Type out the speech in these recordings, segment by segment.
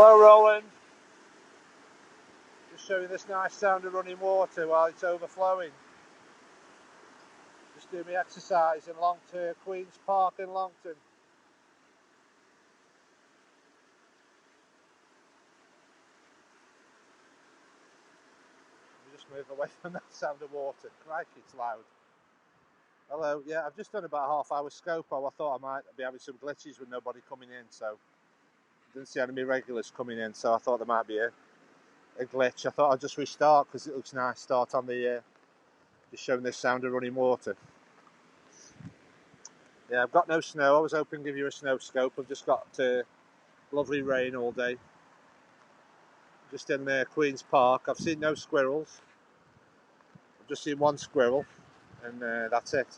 Hello Roland, just showing this nice sound of running water while it's overflowing. Just doing my exercise in Longton, Queen's Park in Longton. Let me just move away from that sound of water. Crikey, it's loud. Hello, yeah, I've just done about a half-hour scope. I thought I might be having some glitches with nobody coming in, so I didn't see any of my regulars coming in, so I thought there might be a glitch. I thought I'd just restart because it looks nice. Start on the just showing this sound of running water. Yeah, I've got no snow. I was hoping to give you a snow scope. I've just got lovely rain all day. Just in Queen's Park. I've seen no squirrels. I've just seen one squirrel, and that's it.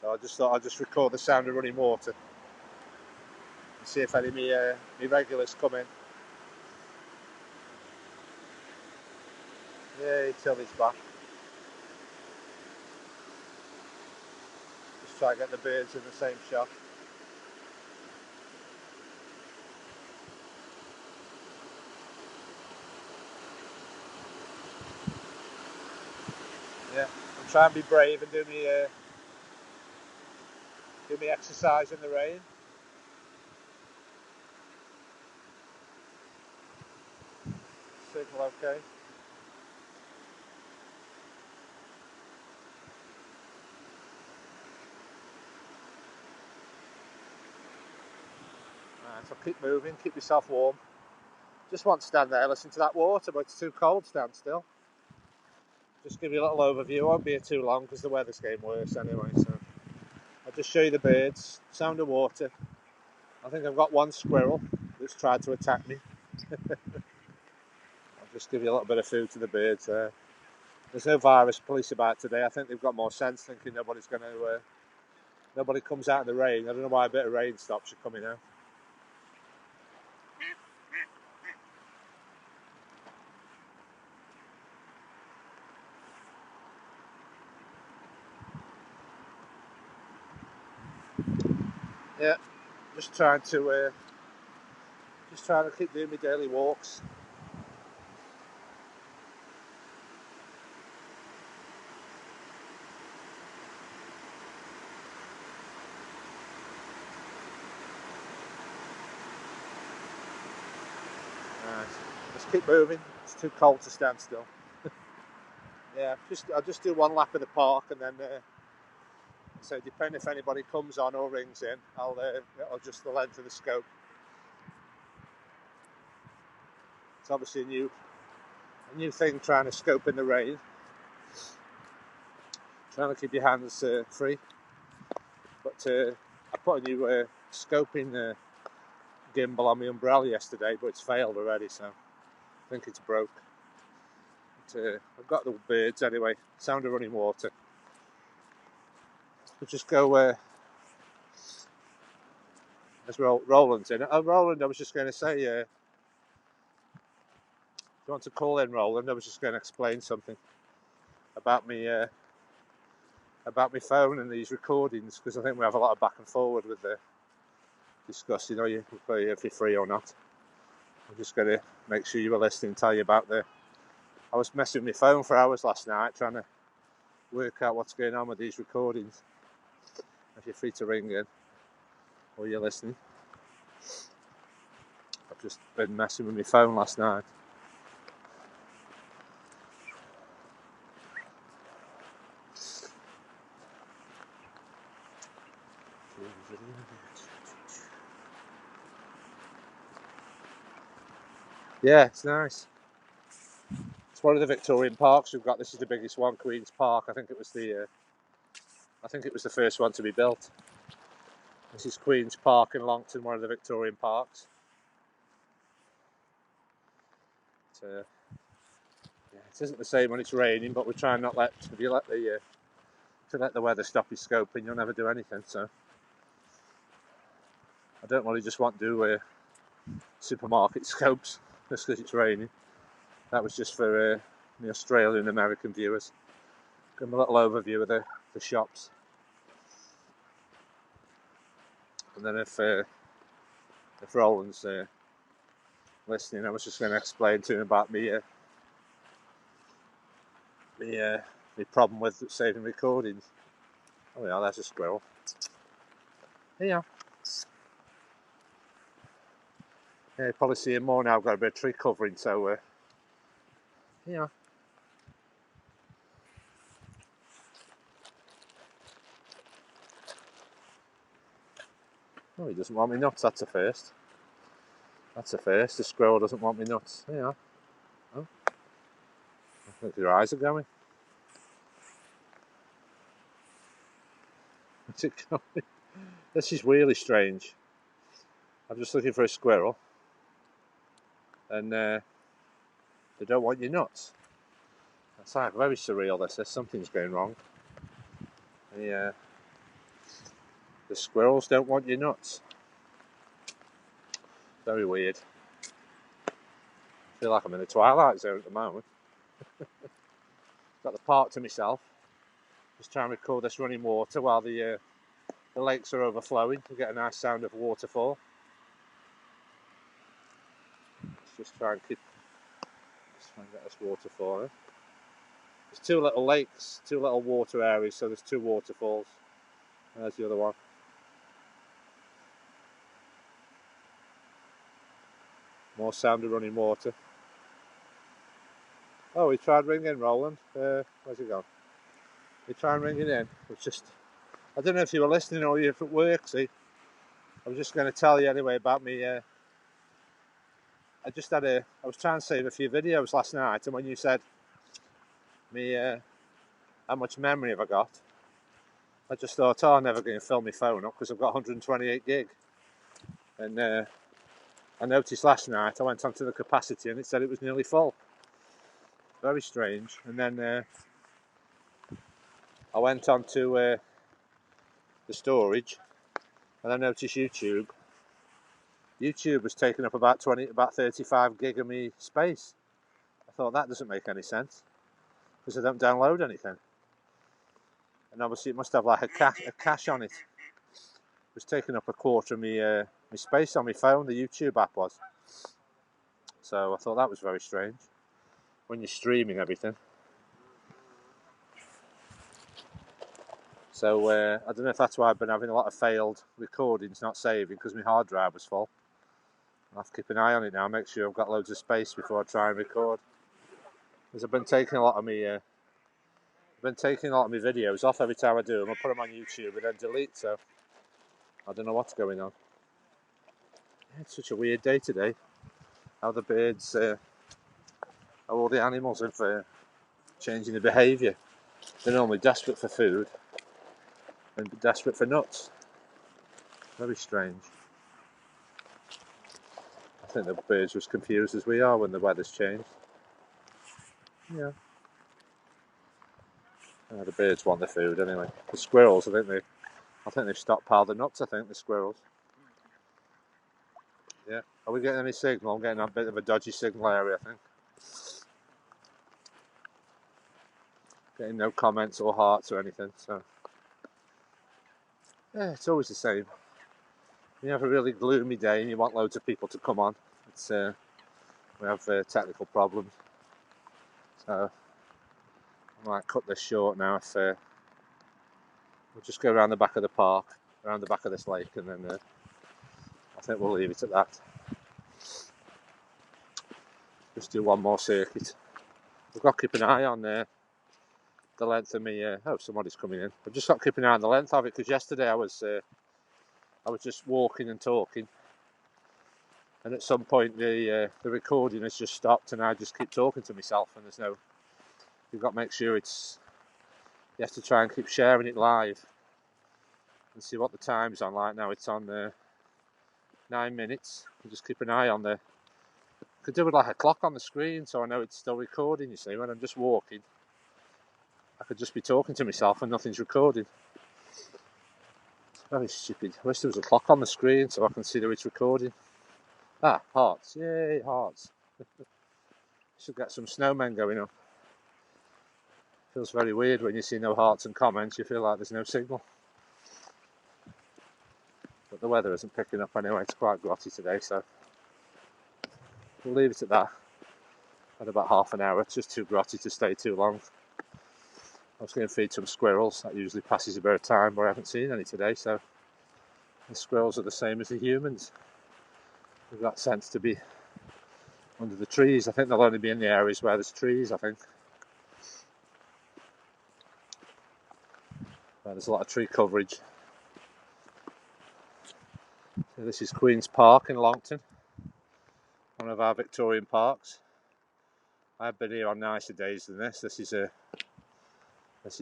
So I just thought I'd just record the sound of running water and see if any of me regulars come in. Yeah, Tilly's back. Just try to get the birds in the same shot. Yeah, I'm trying to be brave and do me exercise in the rain. Signal okay. Right, so keep moving, keep yourself warm. Just want to stand there, listen to that water, but it's too cold to stand still. Just give you a little overview. It won't be here too long because the weather's getting worse anyway. So I'll just show you the birds, sound of water. I think I've got one squirrel that's tried to attack me. I'll just give you a little bit of food to the birds there. There's no virus police about today. I think they've got more sense, thinking nobody's going to. Nobody comes out in the rain. I don't know why a bit of rain stops you coming out. Yeah, just trying to keep doing my daily walks. Right, just keep moving. It's too cold to stand still. Yeah, I'll just do one lap of the park and then. So depending if anybody comes on or rings in, I'll adjust the length of the scope. It's obviously a new thing, trying to scope in the rain. Trying to keep your hands free. But I put a new scoping gimbal on my umbrella yesterday, but it's failed already, so I think it's broke. But, I've got the birds anyway. Sound of running water. We'll just go as Roland's in. Oh, Roland, I was just going to say, if you want to call in, Roland, I was just going to explain something about me phone and these recordings, because I think we have a lot of back and forward with the discussing, if you're free or not. I'm just going to make sure you were listening, tell you about I was messing with my phone for hours last night, trying to work out what's going on with these recordings. If you're free to ring in, or you're listening. I've just been messing with my phone last night. Yeah, it's nice. It's one of the Victorian parks we've got. This is the biggest one, Queen's Park. I think it was the first one to be built. This is Queen's Park in Longton, one of the Victorian parks. Yeah, it isn't the same when it's raining, but we're trying not if you let the weather stop you scoping, you'll never do anything. So I don't really just want to do supermarket scopes just because it's raining. That was just for the Australian and American viewers. Give them a little overview of the shops. And then if Roland's listening, I was just going to explain to him about me problem with saving recordings. Oh yeah, there's a squirrel. Yeah. Yeah, you probably see him more now. I've got a bit of tree covering, so yeah. Oh, he doesn't want me nuts. That's a first. That's a first. The squirrel doesn't want me nuts. Yeah. Oh, I think your eyes are going. Where's it going? This is really strange. I'm just looking for a squirrel, and they don't want your nuts. That's like very surreal. This something's going wrong. The squirrels don't want your nuts. Very weird. I feel like I'm in the Twilight Zone at the moment. Got the park to myself. Just trying to record this running water while the lakes are overflowing. You get a nice sound of waterfall. Let's just try and get this waterfall in. There's two little lakes, two little water areas, so there's two waterfalls. There's the other one. More sound of running water. Oh, he tried ringing, Roland. Where's he gone? He tried ringing in. It's just, I don't know if you were listening or if it works. See, I was just going to tell you anyway about me. I was trying to save a few videos last night, and when you said me, how much memory have I got? I just thought, I'm never going to fill my phone up because I've got 128 gig. And I noticed last night I went onto the capacity and it said it was nearly full. Very strange. And then I went onto the storage, and I noticed YouTube. YouTube was taking up about 35 gig of me space. I thought that doesn't make any sense because I don't download anything. And obviously it must have like a cache on it. It was taking up a quarter of my space on my phone. The YouTube app was. So I thought that was very strange when you're streaming everything. So I don't know if that's why I've been having a lot of failed recordings, not saving, because my hard drive was full. I'll have to keep an eye on it now, make sure I've got loads of space before I try and record. Because I've been taking a lot of my videos off every time I do them. I put them on YouTube and then delete. So I don't know what's going on. It's such a weird day today. How the birds, how all the animals have changing their behaviour. They're normally desperate for food and desperate for nuts. Very strange. I think the birds were as confused as we are when the weather's changed. Yeah. The birds want the food anyway. The squirrels, I think they've stockpiled the nuts. I think the squirrels. Yeah. Are we getting any signal? I'm getting a bit of a dodgy signal area, I think. Getting no comments or hearts or anything. So yeah, it's always the same. You have a really gloomy day and you want loads of people to come on. It's we have technical problems. So I might cut this short now. If we'll just go around the back of the park, around the back of this lake, and then I think we'll leave it at that. Just do one more circuit. We've got to keep an eye on the length of me. Oh, somebody's coming in. I've just got to keep an eye on the length of it because yesterday I was just walking and talking, and at some point the recording has just stopped, and I just keep talking to myself. And there's no. You've got to make sure it's. You have to try and keep sharing it live, and see what the time's on. Like now, it's on 9 minutes. You just keep an eye on the. Could do with like a clock on the screen, so I know it's still recording. You see, when I'm just walking, I could just be talking to myself and nothing's recording. It's very stupid. I wish there was a clock on the screen so I can see that it's recording. Ah, hearts! Yay, hearts! Should get some snowmen going up. Feels very weird when you see no hearts and comments. You feel like there's no signal. But the weather isn't picking up anyway. It's quite grotty today, so we'll leave it at that. Had about half an hour. It's just too grotty to stay too long. I was going to feed some squirrels. That usually passes a bit of time, but I haven't seen any today, so the squirrels are the same as the humans. They've got sense to be under the trees. I think they'll only be in the areas where there's trees, I think. There's a lot of tree coverage. So this is Queen's Park in Longton, one of our Victorian parks. I've been here on nicer days than this. This is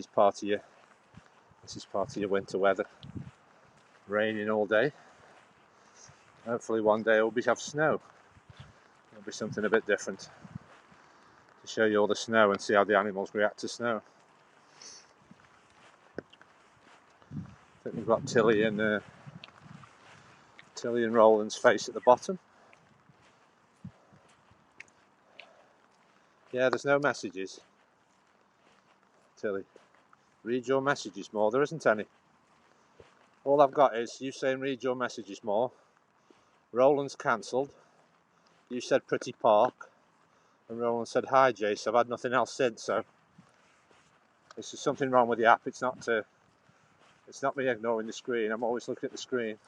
part of your winter weather. Raining all day. Hopefully one day we'll have snow. It'll be something a bit different to show you all the snow and see how the animals react to snow. I think we've got Tilly and Roland's face at the bottom. Yeah, there's no messages. Tilly, read your messages more. There isn't any. All I've got is you saying read your messages more. Roland's cancelled. You said pretty park. And Roland said hi Jace. I've had nothing else since, so this is something wrong with the app. It's not me ignoring the screen. I'm always looking at the screen.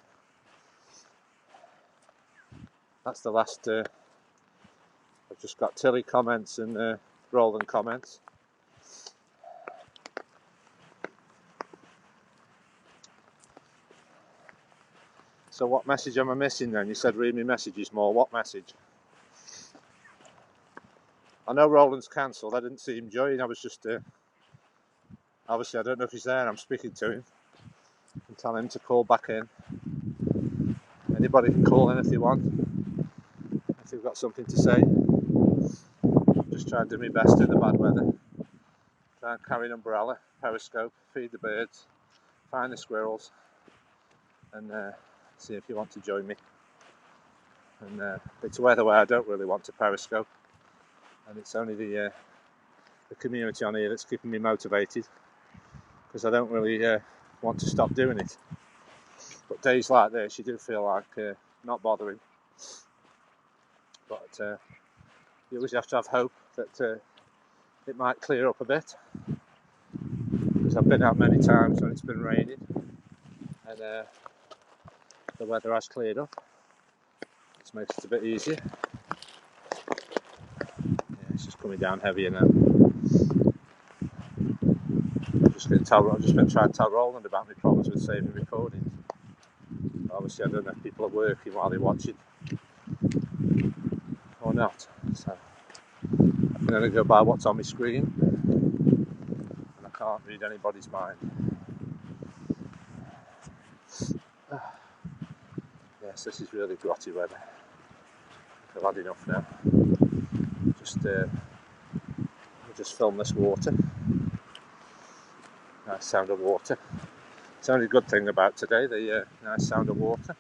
That's the last. I've just got Tilly comments and Roland comments. So what message am I missing then? You said read me messages more. What message? I know Roland's cancelled. I didn't see him join. I was just obviously I don't know if he's there. I'm speaking to him and telling him to call back in. Anybody can call in if they want, if they've got something to say. I'm just trying to do my best in the bad weather. Try and carry an umbrella, periscope, feed the birds, find the squirrels, and see if you want to join me. And it's weather where I don't really want to periscope, and it's only the community on here that's keeping me motivated, because I don't really want to stop doing it. But days like this, you do feel like not bothering. But you always have to have hope that it might clear up a bit, because I've been out many times when it's been raining and the weather has cleared up. This makes it a bit easier. Yeah, it's just coming down heavier now. I've just been trying to tell Roland about my problems with saving recordings. Obviously I don't know if people are working while they're watching or not, so I'm going to go by what's on my screen, and I can't read anybody's mind. Yes, this is really grotty weather. I've had enough now. I'll just film this water. Nice sound of water. It's the only good thing about today, the nice sound of water.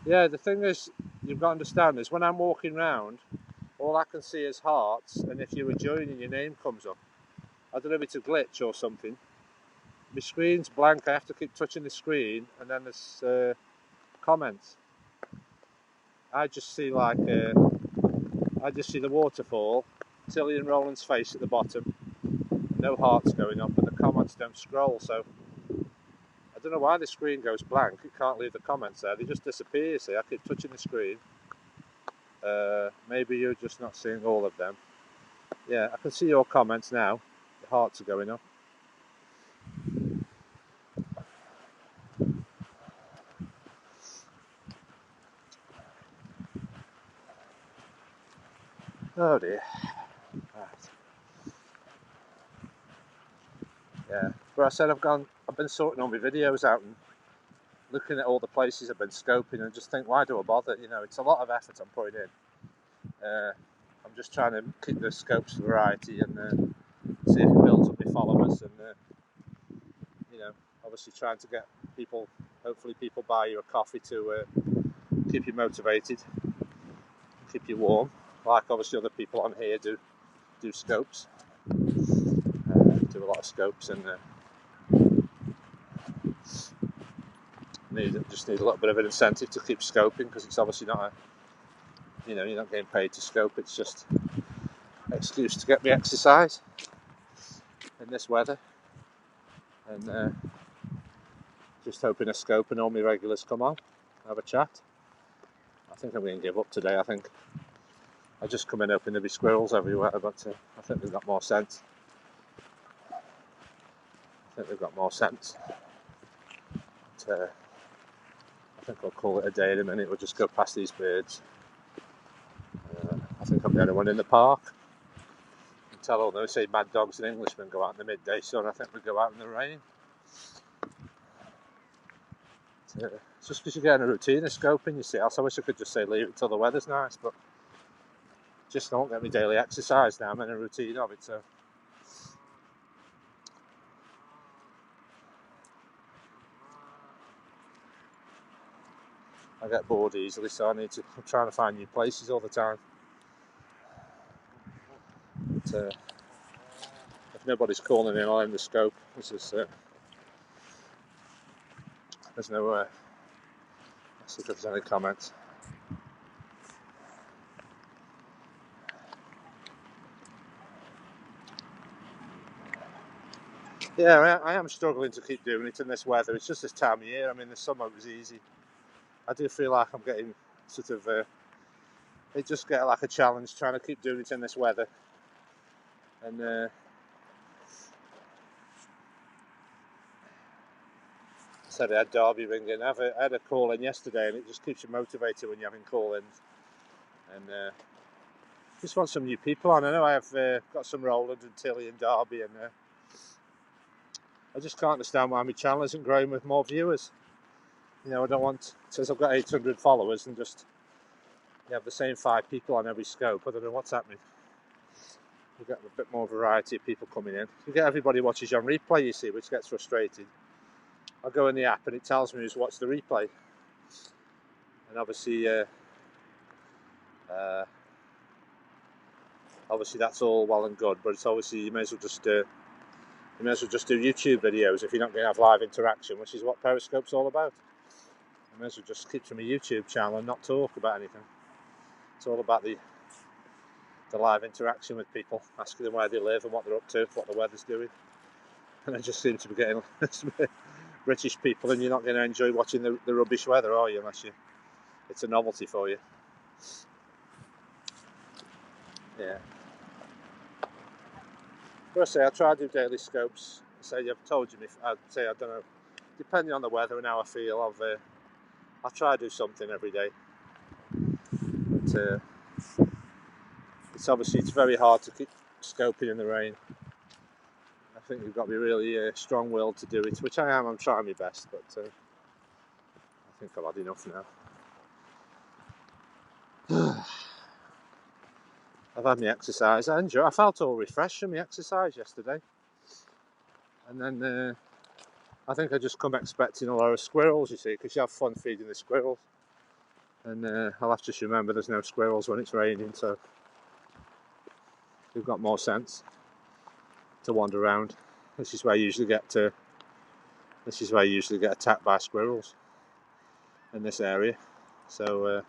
Yeah, the thing is, you've got to understand is when I'm walking round, all I can see is hearts, and if you were joining, your name comes up. I don't know if it's a glitch or something. My screen's blank, I have to keep touching the screen, and then there's comments. I just see the waterfall, Tilly and Roland's face at the bottom, no hearts going up, and the comments don't scroll, so I don't know why the screen goes blank. It can't leave the comments there, they just disappear. See, I keep touching the screen. Maybe you're just not seeing all of them. Yeah, I can see your comments now. The hearts are going up. Oh dear. Right. Yeah, but I said I've been sorting all my videos out and looking at all the places I've been scoping, and just think, why do I bother? You know, it's a lot of effort I'm putting in. I'm just trying to keep the scopes variety and see if it builds up my followers, and you know, obviously trying to get people, hopefully people buy you a coffee to keep you motivated, keep you warm, like obviously other people on here do scopes, do a lot of scopes, and just need a little bit of an incentive to keep scoping, because it's obviously not you're not getting paid to scope. It's just an excuse to get me exercise in this weather, and just hoping a scope and all my regulars come on, have a chat. I think I'm going to give up today. I think I just come in hoping there'll be squirrels everywhere, but I think they've got more sense. But, I think I'll call it a day in a minute. We'll just go past these birds. I think I'm the only one in the park. You can tell all those say mad dogs and Englishmen go out in the midday sun. I think we go out in the rain. It's just because you get in a routine of scoping, you see. I wish I could just say leave it till the weather's nice, but just don't get me daily exercise now. I'm in a routine of it, so. I get bored easily, so I'm trying to find new places all the time. But, if nobody's calling in, I'll end the scope. There's no. Let's see if there's any comments. Yeah, I am struggling to keep doing it in this weather. It's just this time of year. I mean, the summer was easy. I do feel like I'm getting sort of. It just get like a challenge trying to keep doing it in this weather, and. Said I had Derby ringing. I had a call in yesterday, and it just keeps you motivated when you're having call-ins. And just want some new people on. I know I have got some Roland and Tilly and Derby, and I just can't understand why my channel isn't growing with more viewers. I don't want, since I've got 800 followers, and just have the same 5 people on every scope. I don't know what's happening. You get a bit more variety of people coming in. You get everybody watches you on replay, you see, which gets frustrating. I go in the app and it tells me who's watched the replay, and obviously that's all well and good, but it's obviously you may as well just do YouTube videos if you're not going to have live interaction, which is what Periscope's all about. You may as well just keep to my YouTube channel and not talk about anything. It's all about the live interaction with people, asking them where they live and what they're up to, what the weather's doing. And I just seem to be getting British people, and you're not going to enjoy watching the rubbish weather, are you? Unless it's a novelty for you. Yeah. But I say I try to do daily scopes. I've told you, I'd say I don't know, depending on the weather and how I feel, I try to do something every day. But it's very hard to keep scoping in the rain. I think you've got to be really strong-willed to do it, which I am. I'm trying my best, but I think I've had enough now. I've had my exercise. I felt all refreshed from my exercise yesterday, and then I think I just come expecting a lot of squirrels. You see, because you have fun feeding the squirrels, and I'll have to just remember there's no squirrels when it's raining, so you've got more sense to wander around. This is where I usually get attacked by squirrels in this area. So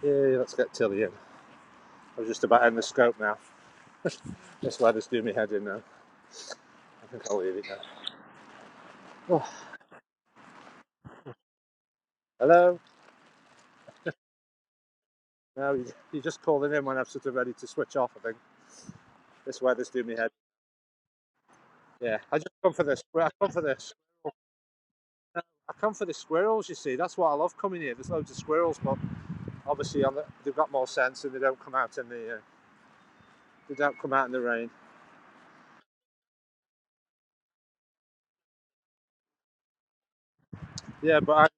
yeah, let's get Tilly in. I was just about to end the scope now. This weather's doing me head in now. I think I'll leave it now. Oh. Hello? No, you're just calling in when I'm sort of ready to switch off, I think. This weather's doing me head. Yeah, I just come for this. I come for this. I come for the squirrels, you see. That's what I love coming here. There's loads of squirrels, but obviously they've got more sense and they don't come out in the rain. Yeah, but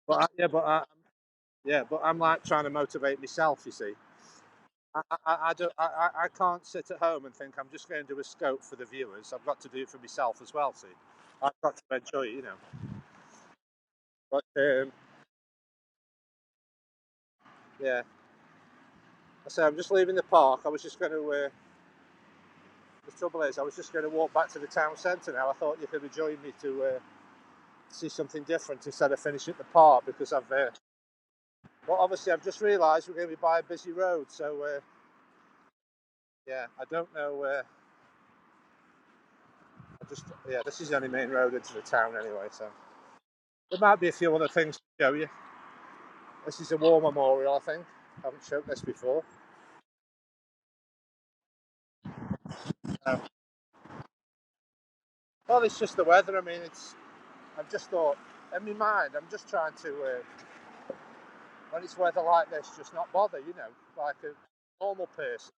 but I'm like trying to motivate myself. You see, I can't sit at home and think I'm just going to do a scope for the viewers. I've got to do it for myself as well. See, I've got to enjoy it, But Yeah. I say I'm just leaving the park. I was just going to. The trouble is, I was just going to walk back to the town centre now. I thought you could have joined me to see something different instead of finishing at the park because I've. Well, obviously, I've just realised we're going to be by a busy road, so yeah, I don't know. Yeah, this is the only main road into the town anyway, so there might be a few other things to show you. This is a war memorial, I think. I haven't shown this before. No. Well, it's just the weather. I mean, I've just thought, in my mind, I'm just trying to, when it's weather like this, just not bother, like a normal person.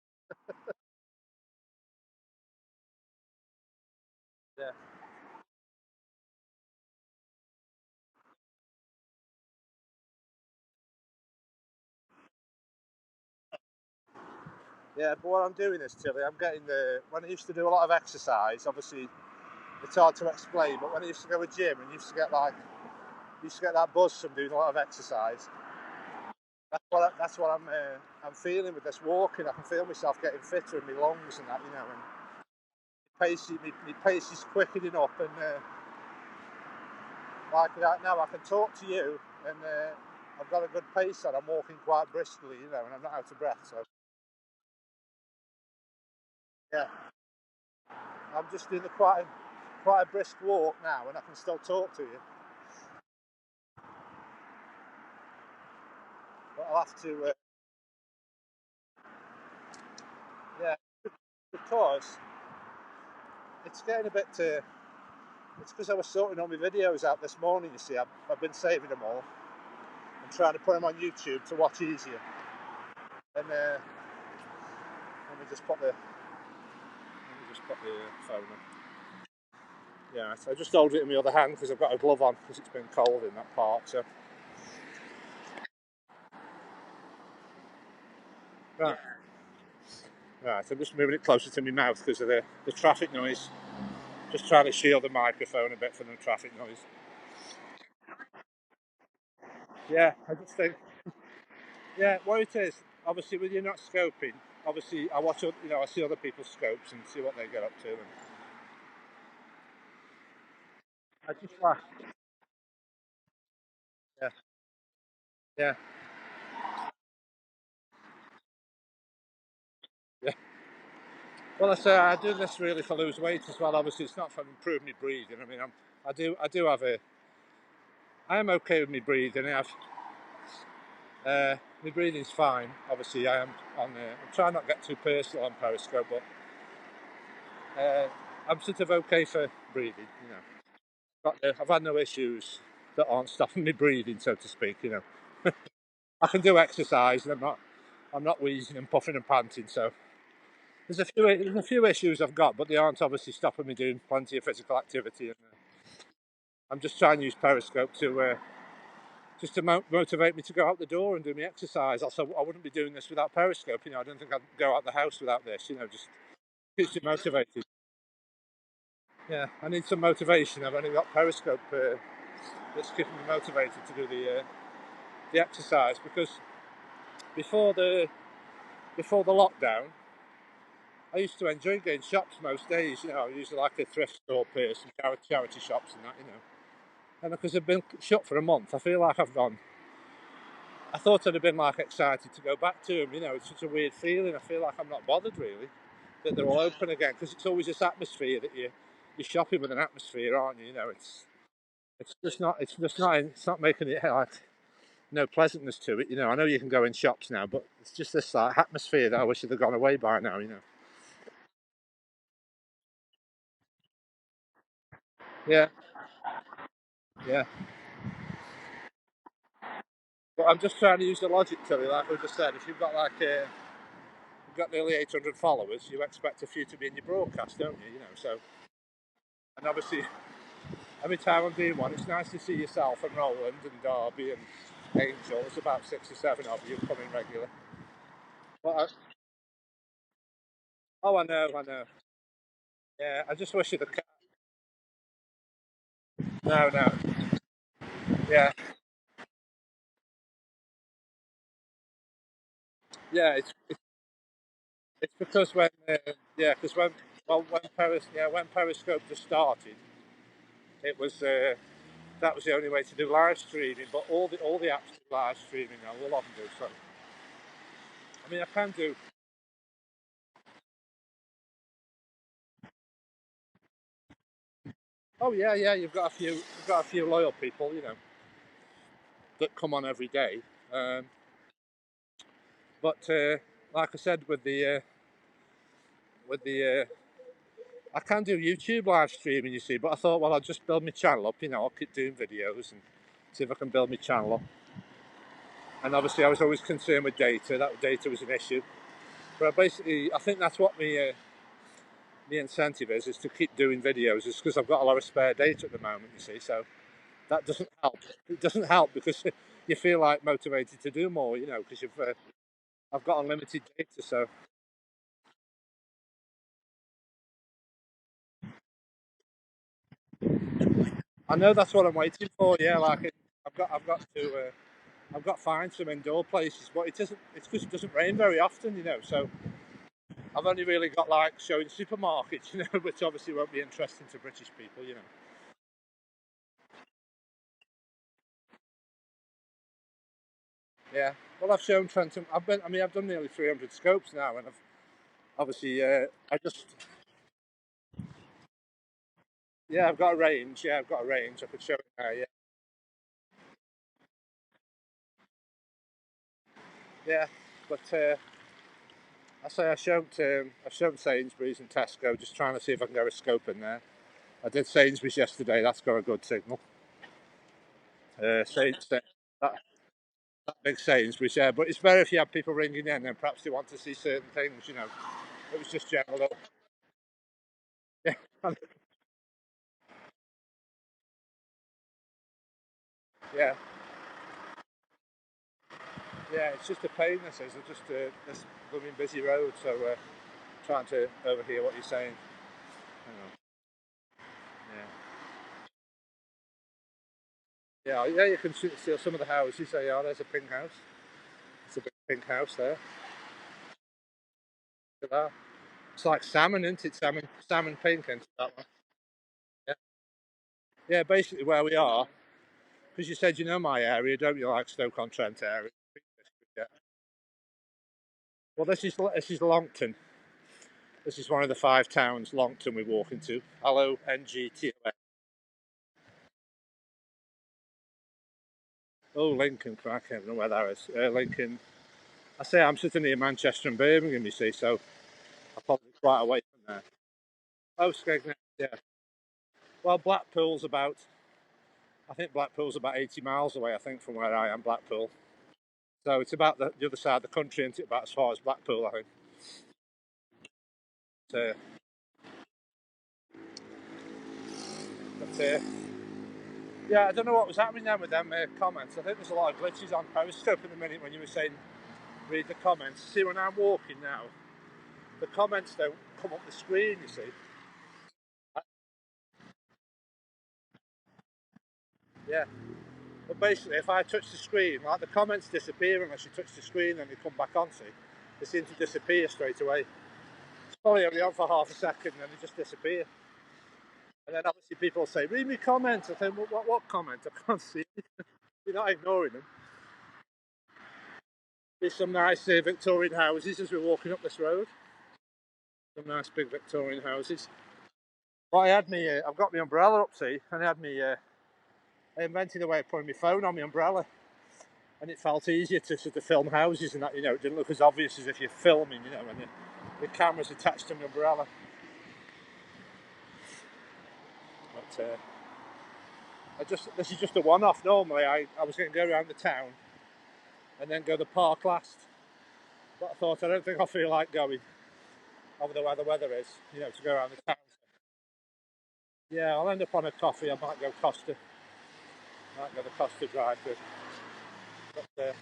Yeah, yeah. But what I'm doing is, Tilly, I'm getting when I used to do a lot of exercise, obviously it's hard to explain, but when I used to go to gym and used to get that buzz from doing a lot of exercise. That's what I'm feeling with this walking. I can feel myself getting fitter in my lungs and that, and my pace is quickening up, and like that now I can talk to you, and I've got a good pace on. I'm walking quite briskly, and I'm not out of breath. So yeah, I'm just doing quite a brisk walk now, and I can still talk to you. But I'll have to, yeah, because it's getting a bit. It's because I was sorting all my videos out this morning. You see, I've been saving them all and trying to put them on YouTube to watch easier. And let me just put the phone on. Yeah, so I just hold it in my other hand because I've got a glove on because it's been cold in that park. So right, right. So I'm just moving it closer to my mouth because of the traffic noise. Just trying to shield the microphone a bit from the traffic noise. Yeah, I just think. Yeah, what it is. Obviously, when you're not scoping, obviously I watch. I see other people's scopes and see what they get up to. And I just like. Yeah, yeah, yeah. Well, I say I do this really for lose weight as well. Obviously, it's not for improving my breathing. I mean, I do have a. I am okay with my breathing. My breathing's fine. Obviously, I am on. I'm trying not to get too personal on Periscope, but I'm sort of okay for breathing. I've had no issues that aren't stopping me breathing, so to speak. I can do exercise, and I'm not wheezing and puffing and panting. So there's a few issues I've got, but they aren't obviously stopping me doing plenty of physical activity. And I'm just trying to use Periscope to just to motivate me to go out the door and do my exercise. Also, I wouldn't be doing this without Periscope. I don't think I'd go out the house without this. Just keeps you motivated. Yeah, I need some motivation. I've only got Periscope that's keeping me motivated to do the exercise because before the before the lockdown, I used to enjoy going shops most days. I usually like a thrift store person, charity shops and that. And because I've been shut for a month, I feel like I've gone. I thought I'd have been like excited to go back to them. It's such a weird feeling. I feel like I'm not bothered really that they're all open again because it's always this atmosphere that you're shopping with an atmosphere, aren't you? It's just not making it like no pleasantness to it. I know you can go in shops now, but it's just this like atmosphere that I wish had gone away by now. Yeah, yeah. But I'm just trying to use the logic, Tilly, like we just said. If you've got nearly 800 followers, you expect a few to be in your broadcast, don't you? So and obviously every time I'm doing one, it's nice to see yourself and Roland and Darby and Angel. There's about 6 or 7 of you coming regular. But oh, I know, I know. Yeah, I just wish you'd have. No, no. Yeah, Yeah, it's because when yeah, because when when Periscope just started, it was that was the only way to do live streaming. But all the apps do live streaming now. All of them do. So I mean, I can do. Oh yeah, yeah. You've got a few loyal people, that come on every day. Um, but like I said, with the I can do YouTube live streaming, you see. But I thought, well, I'll just build my channel up. I'll keep doing videos and see if I can build my channel up. And obviously, I was always concerned with data. That data was an issue. But basically, I think that's what my incentive is to keep doing videos. Is because I've got a lot of spare data at the moment, you see. So that doesn't help. It doesn't help because you feel like motivated to do more, because I've got unlimited data. So I know that's what I'm waiting for. Yeah, like I've got to find some indoor places, but it's because it doesn't rain very often, So I've only really got like showing supermarkets, which obviously won't be interesting to British people. Yeah. Well, I've shown Trent. I've done nearly 300 scopes now, and I've obviously, I just, yeah, I've got a range. Yeah, I've got a range. I could show it there. Yeah. Yeah. But I've shown Sainsbury's and Tesco, just trying to see if I can get a scope in there. I did Sainsbury's yesterday. That's got a good signal. That, that big Sainsbury's, yeah. But it's better if you have people ringing in, and perhaps they want to see certain things. It was just general. Yeah. Yeah. Yeah. It's just a pain. This is just this blooming busy road. So trying to overhear what you're saying. Hang on. Yeah. Yeah. Yeah. You can see some of the houses. There you are. There's a pink house. It's a big pink house there. Look at that. It's like salmon, isn't it? Salmon pink, isn't it, that one? Yeah. Yeah. Basically, where we are, because you said you know my area, don't you? Like Stoke-on-Trent area. Yeah. Well, this is Longton. This is one of the five towns, Longton, we walk into. Longton. Oh, Lincoln, I can't know where that is. Lincoln. I say I'm sitting near Manchester and Birmingham, you see, so I'm probably quite away from there. Oh, Skegness, yeah. Well, I think Blackpool's about 80 miles away, I think, from where I am, Blackpool. So it's about the other side of the country, isn't it? About as far as Blackpool, I think. So, but yeah, I don't know what was happening then with them comments. I think there's a lot of glitches on Periscope in a minute when you were saying read the comments. See, when I'm walking now, the comments don't come up the screen, you see. Yeah. But basically, if I touch the screen, like the comments disappear unless you touch the screen and they come back on, see. They seem to disappear straight away. It's probably only on for half a second and then they just disappear. And then obviously people will say, read me comments. I think, what comment? I can't see it. You're not ignoring them. There's some nice Victorian houses as we're walking up this road. Some nice big Victorian houses. Well, I've got my umbrella up, see, and I invented a way of putting my phone on my umbrella, and it felt easier to sort of film houses and that, it didn't look as obvious as if you're filming, when the camera's attached to my umbrella. But this is just a one-off. Normally, I was going to go around the town and then go to the park last, but I thought I don't think I'll feel like going over the where the weather is, to go around the town. Yeah, I'll end up on a coffee. I might go the Costa drive through. But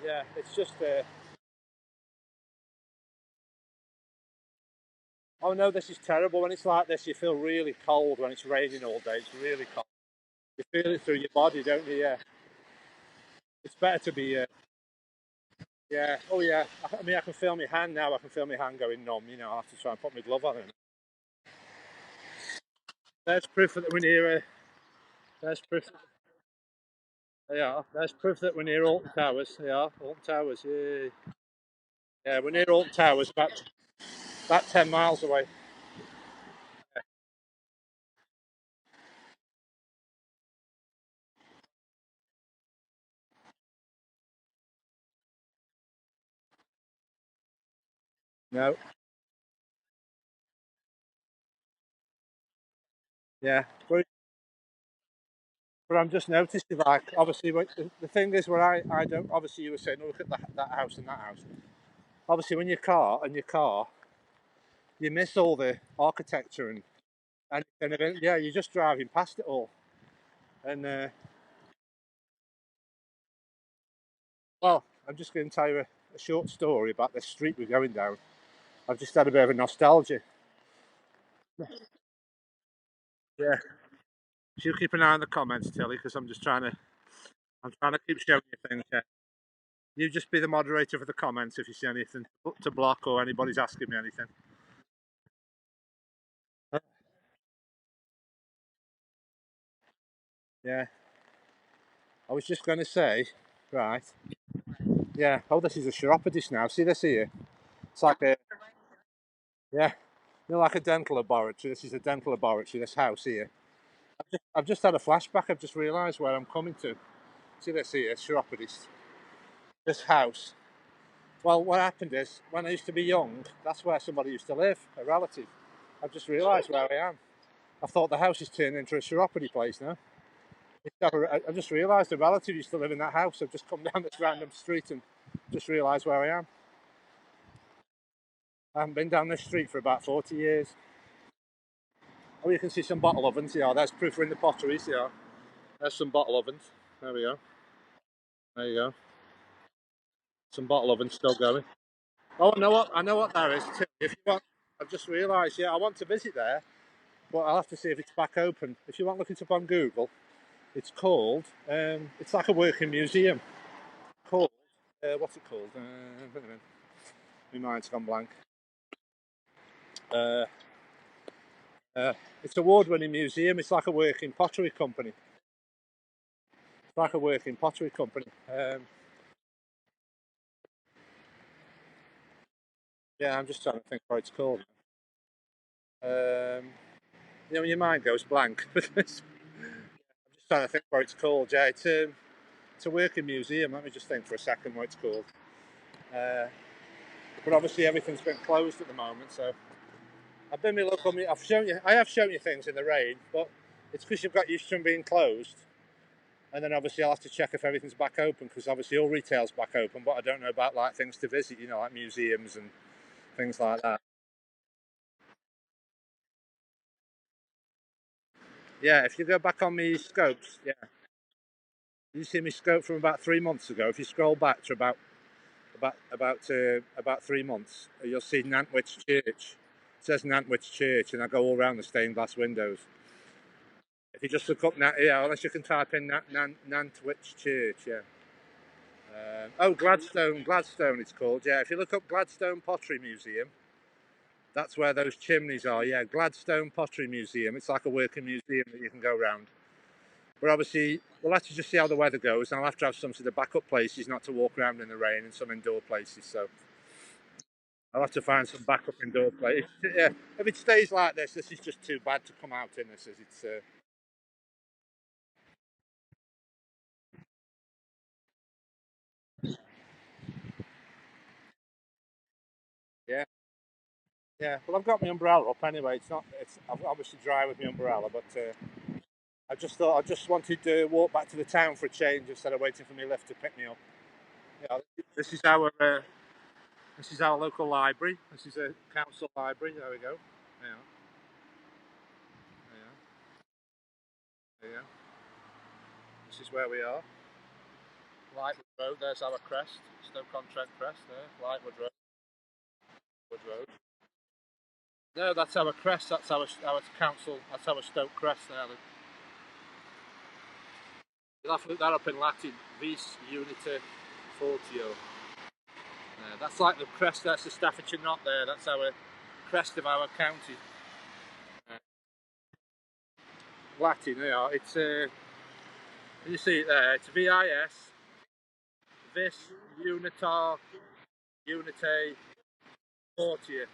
yeah, it's just. Oh no, this is terrible. When it's like this, you feel really cold. When it's raining all day, it's really cold. You feel it through your body, don't you? Yeah. It's better to be. Yeah. Oh yeah. I mean, I can feel my hand now. I can feel my hand going numb. You know, I have to try and put my glove on it. There's proof that we're near. There's proof. Yeah. There's proof that we're near Alton Towers. Yeah. Alton Towers. Yeah. Yeah. We're near Alton Towers. About 10 miles away. No. Yeah. But I'm just noticing, like, obviously, the thing is, where I don't, obviously, you were saying, oh, look at that house and that house. Obviously, when your car, you miss all the architecture and yeah, you're just driving past it all. And, well, I'm just going to tell you a short story about the street we're going down. I've just had a bit of a nostalgia. Yeah. So you keep an eye on the comments, Tilly, because I'm trying to keep showing you things. Yeah. You just be the moderator for the comments if you see anything to block or anybody's asking me anything. Yeah. I was just going to say, right, yeah. Oh, this is a chiropodist now. See this here? It's like yeah, like a dental laboratory. This is a dental laboratory. This house here. I've just had a flashback. I've just realised where I'm coming to. See this here, chiropodist. This house. Well, what happened is when I used to be young, that's where somebody used to live, a relative. I've just realised where I am. I thought the house is turned into a chiropody place now. I've just realised a relative used to live in that house. I've just come down this random street and just realised where I am. I haven't been down this street for about 40 years. Oh, you can see some bottle ovens. Yeah, there's proof we're in the potteries. Yeah, there's some bottle ovens. There we go. There you go. Some bottle ovens still going. Oh, I know what there is. If you want, I've just realised. Yeah, I want to visit there, but I'll have to see if it's back open. If you want, look it up on Google. It's called. It's like a working museum. Called. What's it called? Wait a minute. My mind's gone blank. Uh, uh, it's an award-winning museum. It's like a working pottery company. It's like a working pottery company. Yeah, I'm just trying to think what it's called. You know, when your mind goes blank. I'm just trying to think what it's called. Yeah, it's a working museum. Let me just think for a second what it's called. Uh, but obviously everything's been closed at the moment, so I've been me look on me. I have shown you things in the rain, but it's because you've got used to them being closed. And then obviously I'll have to check if everything's back open because obviously all retail's back open, but I don't know about like things to visit, you know, like museums and things like that. Yeah, if you go back on me scopes, yeah, you see me scope from about 3 months ago. If you scroll back to about 3 months, you'll see Nantwich Church. It says Nantwich Church, and I go all around the stained glass windows. If you just look up, yeah, unless you can type in Nantwich Church, yeah. Oh, Gladstone, it's called. Yeah, if you look up Gladstone Pottery Museum, that's where those chimneys are. Yeah, Gladstone Pottery Museum. It's like a working museum that you can go around. But obviously, we'll have to just see how the weather goes, and I'll have to have some sort of backup places, not to walk around in the rain, and some indoor places. So I'll have to find some backup indoor places. Yeah, if it stays like this is just too bad to come out in this. As it's yeah, yeah. Well, I've got my umbrella up anyway. It's not. It's I'm obviously dry with my umbrella, but I just thought I just wanted to walk back to the town for a change instead of waiting for my lift to pick me up. Yeah, this is our local library. This is a council library. There we go. Yeah, yeah, yeah. This is where we are. Lightwood Road. There's our crest. Stoke-on-Trent crest there. Lightwood Road. Wood Road. No, that's our crest. That's our council. That's our Stoke crest there. You'll have to look that up in Latin. Vis unita fortio. That's like the crest. That's the Staffordshire knot there. That's our crest of our county. Latin, yeah. It's you see it there. It's VIS, vis unitar unite fortia,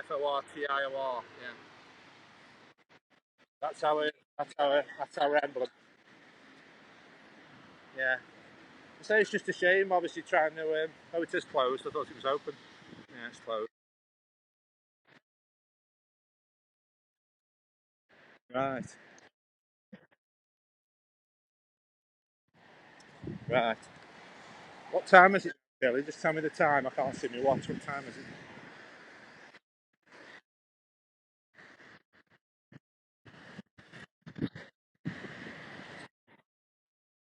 FORTIOR. Yeah, that's our emblem. Yeah. So it's just a shame, obviously, trying to. Oh, it is closed. I thought it was open. Yeah, it's closed. Right, right. What time is it, Billy? Just tell me the time. I can't see my watch. What time is it?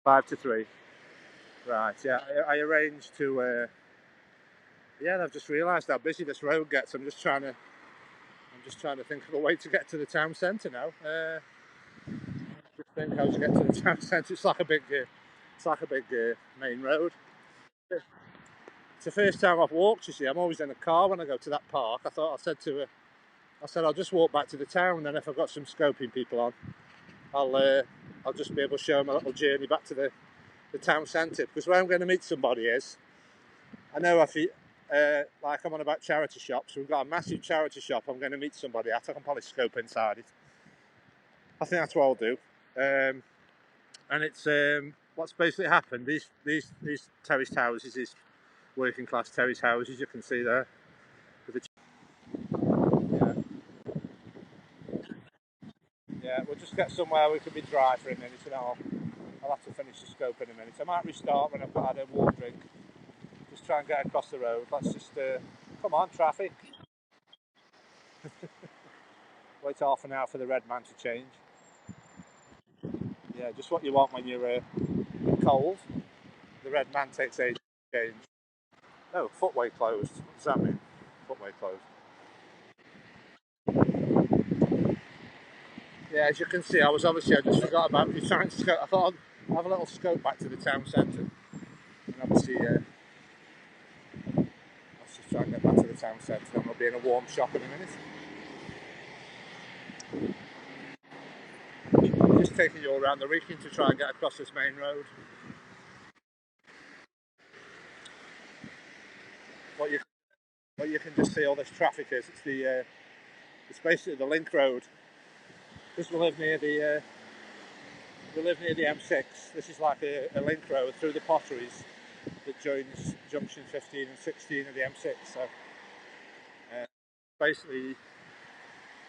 5 to 3. Right. Yeah. I arranged to. Yeah, I've just realised how busy this road gets. I'm just trying to think of a way to get to the town centre now. Just think how to get to the town centre. It's like a big main road. It's the first time I've walked. You see, I'm always in a car when I go to that park. I said I'll just walk back to the town, and then if I've got some scoping people on, I'll just be able to show them a little journey back to the town centre. Because where I'm going to meet somebody is, I know if you, like I'm on about charity shops. We've got a massive charity shop. I'm going to meet somebody at. I can probably scope inside it. I think that's what I'll do. And it's what's basically happened. These terraced houses, these working class terraced houses, you can see there. Yeah, yeah. We'll just get somewhere we can be dry for a minute, and I'll have to finish the scope in a minute. I might restart when I've had a water drink. Just try and get across the road. Let's just come on, traffic. Wait half an hour for the red man to change. Yeah, just what you want when you're cold. The red man takes ages to change. Oh, footway closed. What does that mean? Footway closed. Yeah, as you can see, I just forgot about the trying to scope. I thought I'd have a little scope back to the town centre. And obviously, let's just try and get back to the town centre. Then we'll be in a warm shop in a minute. I'm just taking you all around the Wrekin to try and get across this main road. What you what you can just see all this traffic is. It's basically the link road. Because we live near the M6. This is like a link road through the potteries that joins junction 15 and 16 of the M6. So basically,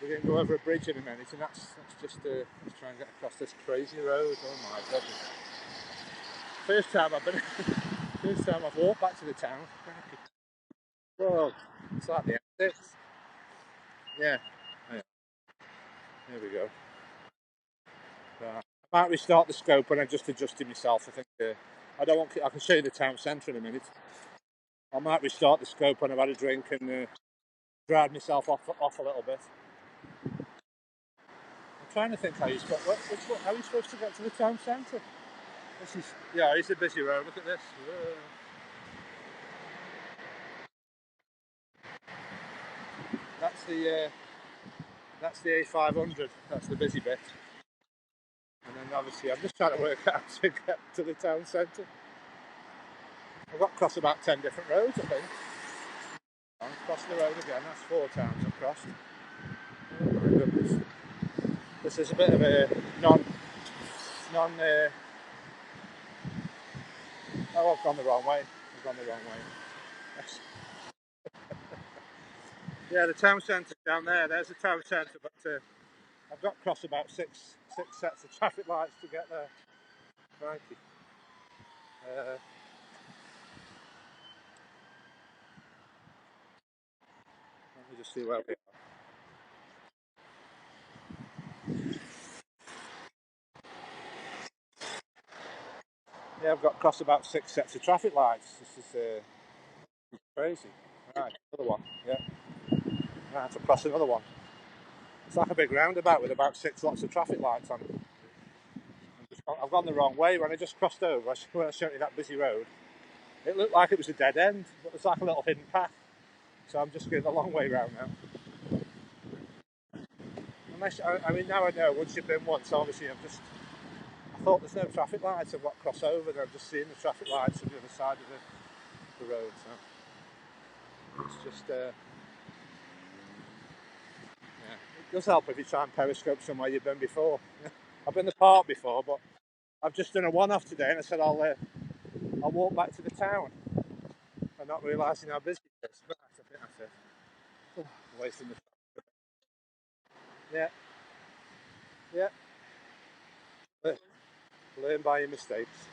we're going to go over a bridge in a minute, and that's just let's try and get across this crazy road. Oh my goodness! First time I've been, first time I've walked back to the town. Whoa, it's like the M6. Yeah. Oh, yeah. Here we go. I might restart the scope when I'm just adjusting myself. I think I don't want. I can show you the town centre in a minute. I might restart the scope when I've had a drink and drive myself off a little bit. I'm trying to think how how are you supposed to get to the town centre? This is yeah, it's a busy road. Look at this. That's the uh, that's the A500. That's the busy bit. And then obviously I'm just trying to work out to get to the town centre. I've got to cross about 10 different roads, I think. I'll cross the road again. That's 4 towns I've crossed. Oh my goodness. This is a bit of a non. Oh, I've gone the wrong way. I've gone the wrong way. Yes. Yeah, the town centre's down there. There's the town centre, but I've got to cross about six sets of traffic lights to get there. Crikey. Let me just see where we are. Yeah, I've got to cross about 6 sets of traffic lights. This is crazy. Right, another one. Yeah, I have to cross another one. It's like a big roundabout with about 6 lots of traffic lights on. I've gone the wrong way. When I just crossed over, when I showed you that busy road, it looked like it was a dead end, but it was like a little hidden path. So I'm just going the long way round now. Unless, I mean, now I know, once you've been once, obviously I thought there's no traffic lights, I've got cross over, and I've just seen the traffic lights from the other side of the road, so it's just, yeah. It does help if you try and periscope somewhere you've been before. I've been in the park before, but I've just done a one-off today, and I said I'll walk back to the town, and not realising how busy it is. But that's it. Away from the... Yeah, yeah. Learn by your mistakes.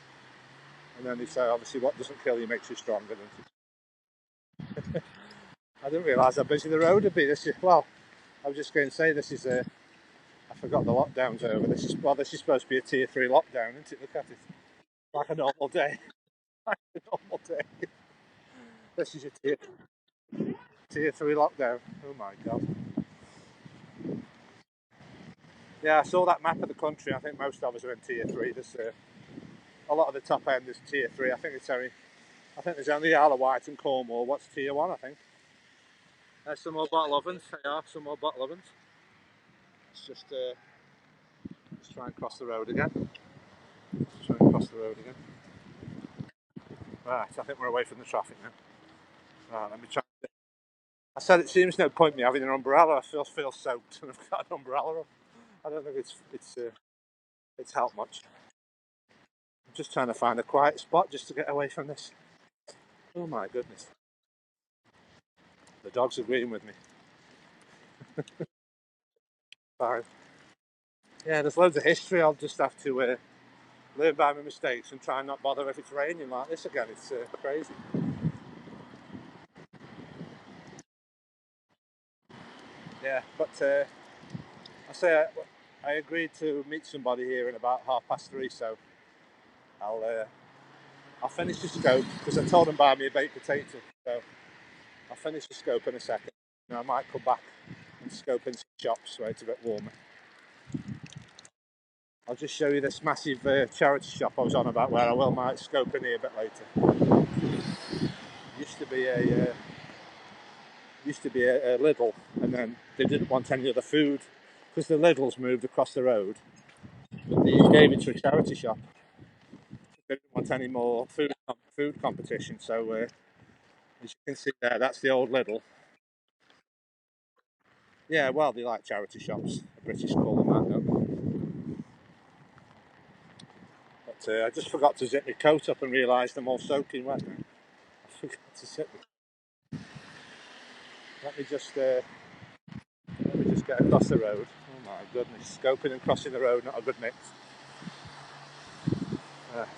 And then they say, obviously, what doesn't kill you makes you stronger. I didn't realise how busy the road would be. Well, I was just going to say, I forgot the lockdown's over. This is supposed to be a tier 3 lockdown, isn't it? Look at it. Like a normal day. Like a normal day. This is a tier 3 lockdown. Oh my God. Yeah, I saw that map of the country. I think most of us are in tier 3. There's a lot of the top end is tier 3. I think there's only Isle of Wight and Cornwall. What's tier 1, I think? There's some more bottle ovens. Some more bottle ovens. Let's just try and cross the road again. Right, I think we're away from the traffic now. Right, let me try. I said it seems no point me having an umbrella. I feel soaked and I've got an umbrella on. I don't think it's helped much. I'm just trying to find a quiet spot just to get away from this. Oh my goodness. The dog's agreeing with me. Fine. Yeah, there's loads of history. I'll just have to learn by my mistakes and try and not bother if it's raining like this again. It's crazy. Yeah, but I say I agreed to meet somebody here in about 3:30, so I'll uh, I'll finish the scope because I told them buy me a baked potato. So I'll finish the scope in a second. And I might come back and scope in some shops where it's a bit warmer. I'll just show you this massive charity shop I was on about where might scope in here a bit later. Used to be a Lidl, and then they didn't want any other food because the Lidl's moved across the road. But they gave it to a charity shop. They didn't want any more food competition. So as you can see there, that's the old Lidl. Yeah, well, they like charity shops. The British call them that, don't they? But I just forgot to zip my coat up and realised I'm all soaking wet now. I forgot to zip it. Let me just get across the road. Oh my goodness, scoping and crossing the road, not a good mix. Right.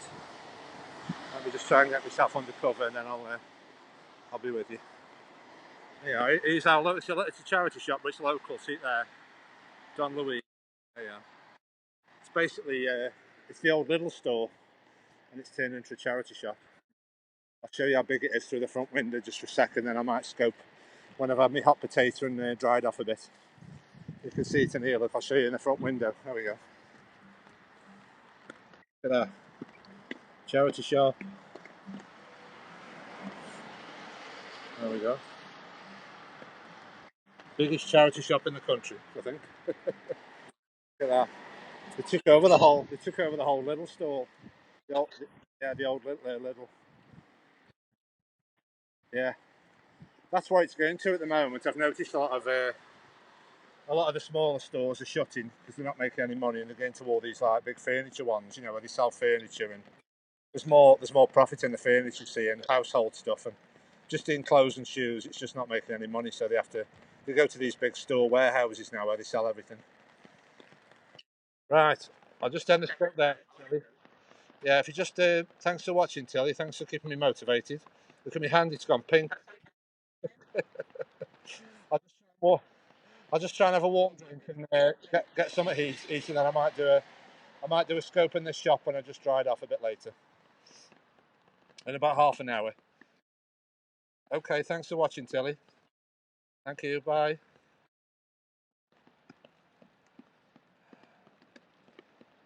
Let me just try and get myself under cover, and then I'll be with you. Yeah, it's a charity shop, but it's local. See it there, John Louis. There you are. It's basically it's the old Lidl store, and it's turned into a charity shop. I'll show you how big it is through the front window just for a second, then I might scope when I've had my hot potato and dried off a bit. You can see it in here. Look, I'll show you in the front window. There we go. Look at that. Charity shop. There we go. Biggest charity shop in the country, I think. Look at that. They took over the whole. They took over the whole Lidl store. The old Lidl. Yeah, that's why it's going to at the moment. I've noticed a lot of the smaller stores are shutting because they're not making any money, and they're going to all these like big furniture ones. You know, where they sell furniture, and there's more profit in the furniture, see, and household stuff, and just in clothes and shoes, it's just not making any money. So they go to these big store warehouses now where they sell everything. Right, I'll just end the script there. Yeah, if you just thanks for watching, Tilly. Thanks for keeping me motivated. Look at my hand; it's gone pink. I'll just I'll just try and have a walk drink and get something eating, and I might do a scope in this shop when I just dried off a bit later. In about half an hour. Okay, thanks for watching, Tilly. Thank you. Bye.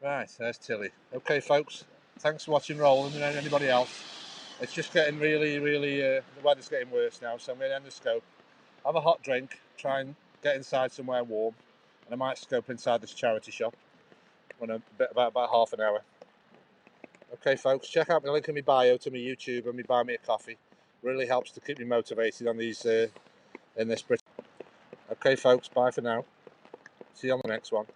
Right, there's Tilly. Okay, folks, thanks for watching Roland and anybody else. It's just getting really, the weather's getting worse now, so I'm going to end the scope. Have a hot drink, try and get inside somewhere warm, and I might scope inside this charity shop in about half an hour. Okay, folks, check out the link in my bio to my YouTube and me buy me a coffee. Really helps to keep me motivated on these in this Brit. Okay, folks, bye for now. See you on the next one.